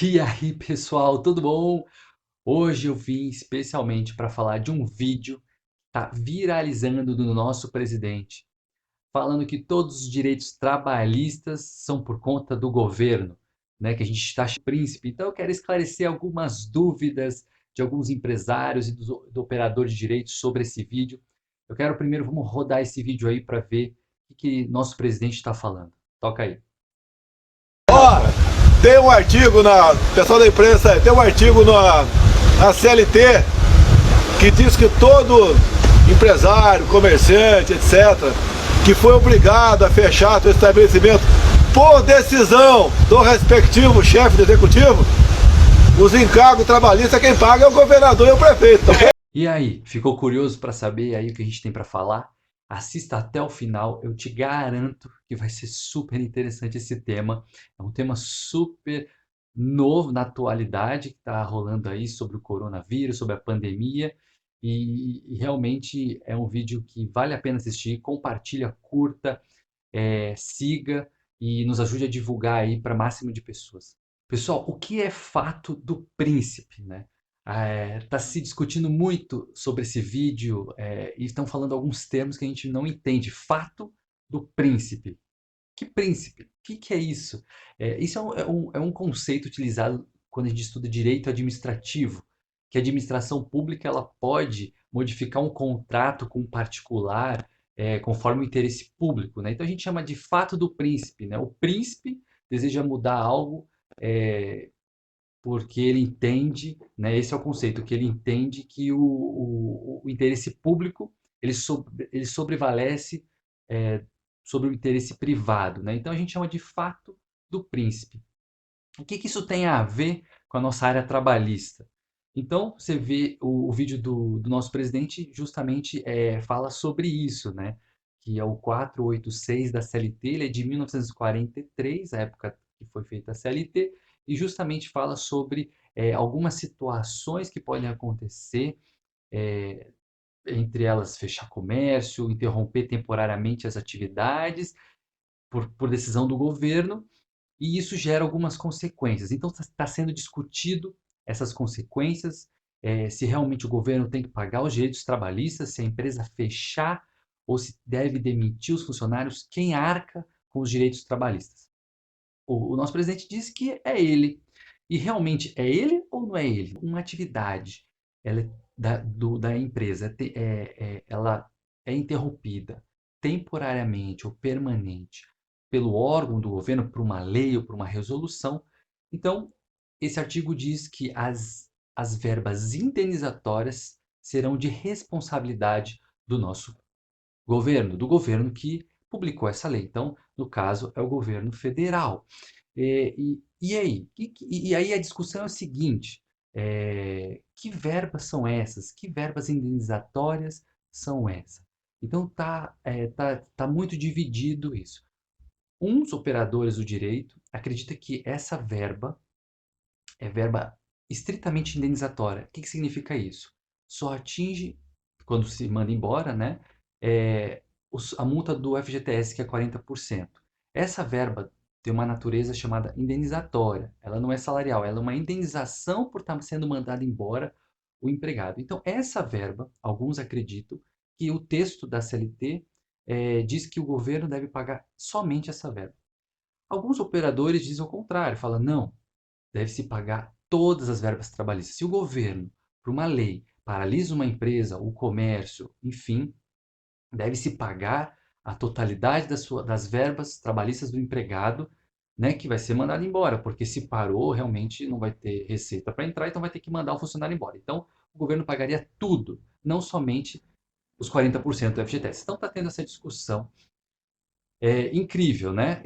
E aí, pessoal, tudo bom? Hoje eu vim especialmente para falar de um vídeo que está viralizando do nosso presidente, falando que todos os direitos trabalhistas são por conta do governo, né? Que a gente está príncipe. Então eu quero esclarecer algumas dúvidas de alguns empresários e do operador de direitos sobre esse vídeo. Eu quero primeiro, vamos rodar esse vídeo aí para ver o que nosso presidente está falando. Toca aí. Ó, tem um artigo pessoal da imprensa, tem um artigo na CLT que diz que todo empresário, comerciante, etc., que foi obrigado a fechar seu estabelecimento por decisão do respectivo chefe do executivo, os encargos trabalhistas quem paga é o governador e o prefeito, tá ok? E aí, ficou curioso para saber aí o que a gente tem para falar? Assista até o final, eu te garanto que vai ser super interessante esse tema. É um tema super novo na atualidade que está rolando aí sobre o coronavírus, sobre a pandemia. E realmente é um vídeo que vale a pena assistir. Compartilha, curta, siga e nos ajude a divulgar aí para máximo de pessoas. Pessoal, o que é fato do príncipe, né? Está se discutindo muito sobre esse vídeo e estão falando alguns termos que a gente não entende. Fato do príncipe. Que príncipe? O que é isso? Isso é um conceito utilizado quando a gente estuda direito administrativo, que a administração pública ela pode modificar um contrato com um particular conforme o interesse público, né? Então a gente chama de fato do príncipe, né? O príncipe deseja mudar algo é, porque ele entende, né? Esse é o conceito, que ele entende que o interesse público ele sobrevalece é, sobre o interesse privado, né? Então a gente chama de fato do príncipe. O que isso tem a ver com a nossa área trabalhista? Então você vê o vídeo do nosso presidente justamente fala sobre isso, né? Que é o 486 da CLT, ele é de 1943, a época que foi feita a CLT, e justamente fala sobre algumas situações que podem acontecer, é, entre elas fechar comércio, interromper temporariamente as atividades por decisão do governo, e isso gera algumas consequências. Então está sendo discutido essas consequências, se realmente o governo tem que pagar os direitos trabalhistas, se a empresa fechar ou se deve demitir os funcionários, quem arca com os direitos trabalhistas. O nosso presidente disse que é ele. E realmente é ele ou não é ele? Uma atividade ela da empresa ela é interrompida temporariamente ou permanente pelo órgão do governo, por uma lei ou por uma resolução. Então, esse artigo diz que as verbas indenizatórias serão de responsabilidade do nosso governo, do governo que publicou essa lei. Então, no caso, é o governo federal. E aí? E aí a discussão é o seguinte: que verbas são essas? Que verbas indenizatórias são essas? Então tá muito dividido isso. Uns operadores do direito acreditam que essa verba é verba estritamente indenizatória. O que significa isso? Só atinge, quando se manda embora, né, a multa do FGTS, que é 40%. Essa verba tem uma natureza chamada indenizatória. Ela não é salarial, ela é uma indenização por estar sendo mandado embora o empregado. Então, essa verba, alguns acreditam que o texto da CLT diz que o governo deve pagar somente essa verba. Alguns operadores dizem o contrário, falam, não, deve-se pagar todas as verbas trabalhistas. Se o governo, por uma lei, paralisa uma empresa, o comércio, enfim, deve-se pagar a totalidade das verbas trabalhistas do empregado, né, que vai ser mandado embora, porque se parou, realmente não vai ter receita para entrar, então vai ter que mandar o funcionário embora. Então, o governo pagaria tudo, não somente os 40% do FGTS. Então, está tendo essa discussão incrível, né?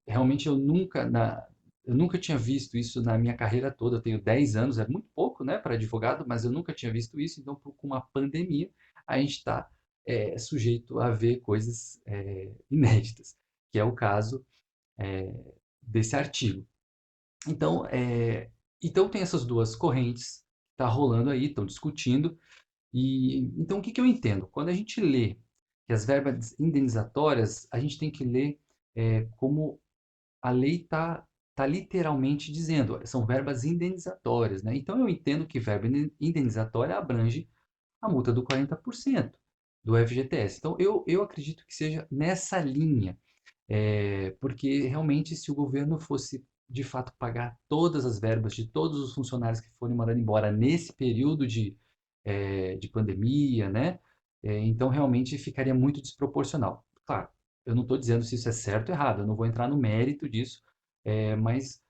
Realmente eu nunca tinha visto isso na minha carreira toda. Eu tenho 10 anos, é muito pouco, né, para advogado, mas eu nunca tinha visto isso. Então, com uma pandemia, a gente está sujeito a ver coisas inéditas, que é o caso é, desse artigo. Então, então tem essas duas correntes que tá rolando aí, estão discutindo. E então o que eu entendo? Quando a gente lê que as verbas indenizatórias, a gente tem que ler como a lei está está literalmente dizendo, são verbas indenizatórias, né? Então eu entendo que verba indenizatória abrange a multa do 40% do FGTS. Então eu acredito que seja nessa linha, porque realmente se o governo fosse de fato pagar todas as verbas de todos os funcionários que forem mandando embora nesse período de pandemia, né? Então realmente ficaria muito desproporcional. Claro, eu não estou dizendo se isso é certo ou errado, eu não vou entrar no mérito disso, mas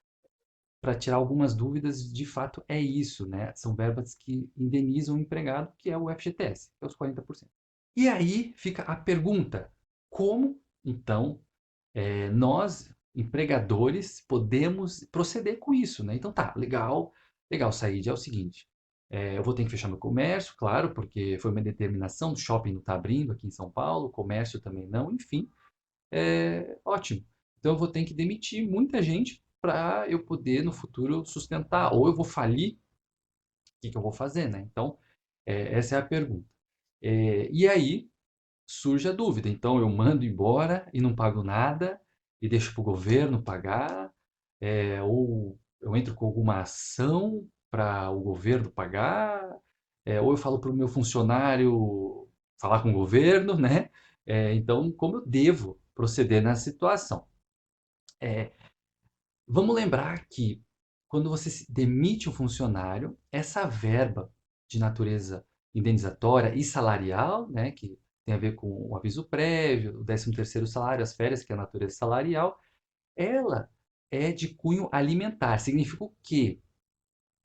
para tirar algumas dúvidas, de fato é isso, né? São verbas que indenizam o empregado, que é o FGTS, que é os 40%. E aí fica a pergunta: como então nós, empregadores, podemos proceder com isso, né? Então tá, legal, legal, Saíde, é o seguinte, eu vou ter que fechar meu comércio, claro, porque foi uma determinação, o shopping não está abrindo aqui em São Paulo, o comércio também não, enfim, ótimo. Então eu vou ter que demitir muita gente para eu poder no futuro sustentar, ou eu vou falir, o que que eu vou fazer, né? Então, essa é a pergunta. E aí surge a dúvida, então eu mando embora e não pago nada e deixo para o governo pagar, ou eu entro com alguma ação para o governo pagar, ou eu falo para o meu funcionário falar com o governo, né? Então, como eu devo proceder nessa situação? É, Vamos lembrar que quando você demite um funcionário, essa verba de natureza indenizatória e salarial, né, que tem a ver com o aviso prévio, o 13º salário, as férias, que é a natureza salarial, ela é de cunho alimentar. Significa o quê?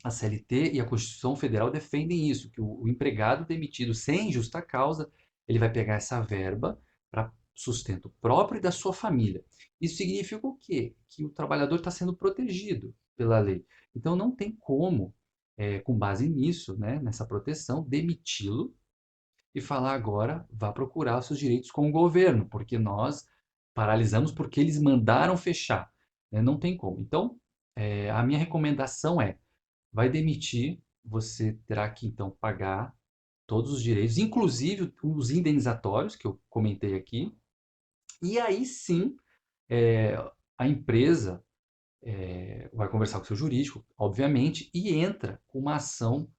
A CLT e a Constituição Federal defendem isso, que o empregado demitido sem justa causa, ele vai pegar essa verba para sustento próprio e da sua família. Isso significa o quê? Que o trabalhador está sendo protegido pela lei. Então não tem como, com base nisso, né, nessa proteção, demiti-lo e falar agora vá procurar os seus direitos com o governo, porque nós paralisamos porque eles mandaram fechar, né? Não tem como. Então, a minha recomendação é vai demitir, você terá que então pagar todos os direitos, inclusive os indenizatórios que eu comentei aqui, e aí sim é, a empresa vai conversar com o seu jurídico, obviamente, e entra com uma ação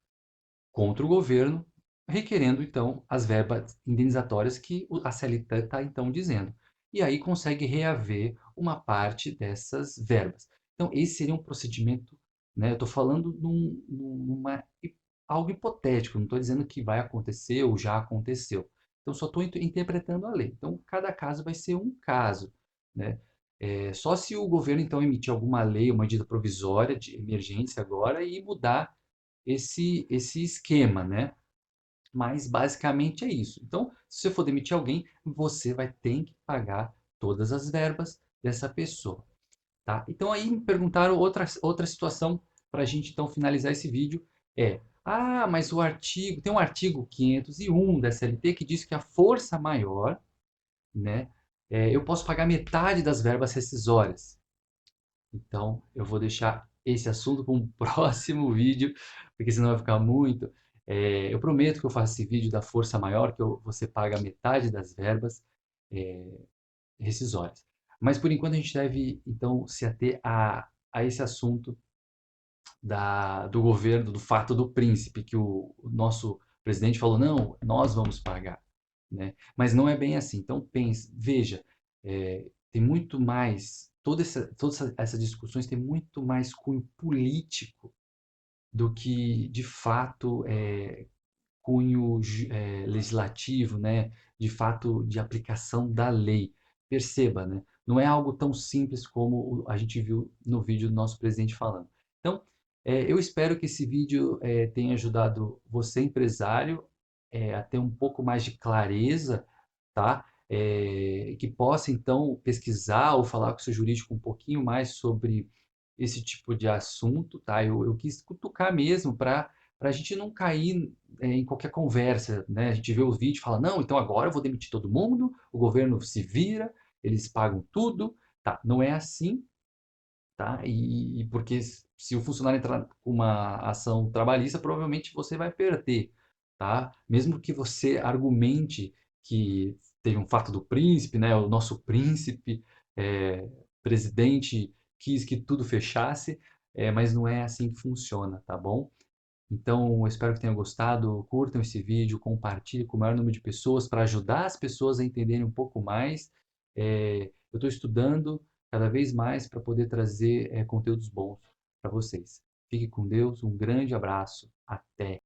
contra o governo, requerendo então as verbas indenizatórias que a CLT está então dizendo. E aí consegue reaver uma parte dessas verbas. Então, esse seria um procedimento, né? Eu estou falando algo hipotético, não estou dizendo que vai acontecer ou já aconteceu. Então, só estou interpretando a lei. Então, cada caso vai ser um caso, né? Só se o governo então emitir alguma lei, uma medida provisória de emergência agora e mudar esse esquema, né? Mas basicamente é isso. Então, se você for demitir alguém, você vai ter que pagar todas as verbas dessa pessoa, tá? Então aí me perguntaram outra situação para a gente então finalizar esse vídeo mas tem um artigo 501 da SLT que diz que a força maior, né, eu posso pagar metade das verbas rescisórias. Então, eu vou deixar esse assunto para um próximo vídeo, porque senão vai ficar muito. Eu prometo que eu faço esse vídeo da força maior, que você paga metade das verbas é, rescisórias. Mas por enquanto a gente deve então se ater a esse assunto do governo, do fato do príncipe, que o nosso presidente falou, não, nós vamos pagar, né? Mas não é bem assim. Então pense, veja, tem muito mais, todas essas discussões têm muito mais cunho político do que, de fato, cunho legislativo, né? De fato, de aplicação da lei. Perceba, né? Não é algo tão simples como a gente viu no vídeo do nosso presidente falando. Então, eu espero que esse vídeo tenha ajudado você, empresário, a ter um pouco mais de clareza, tá? Que possa, então, pesquisar ou falar com o seu jurídico um pouquinho mais sobre esse tipo de assunto, tá? Eu quis cutucar mesmo para a gente não cair em qualquer conversa, né? A gente vê os vídeos e fala, não, então agora eu vou demitir todo mundo, o governo se vira, eles pagam tudo, tá? Não é assim, tá? E porque se o funcionário entrar com uma ação trabalhista, provavelmente você vai perder, tá? Mesmo que você argumente que teve um fato do príncipe, né? O nosso príncipe, presidente quis que tudo fechasse, mas não é assim que funciona, tá bom? Então, eu espero que tenham gostado. Curtam esse vídeo, compartilhem com o maior número de pessoas para ajudar as pessoas a entenderem um pouco mais. Eu estou estudando cada vez mais para poder trazer conteúdos bons para vocês. Fique com Deus, um grande abraço. Até!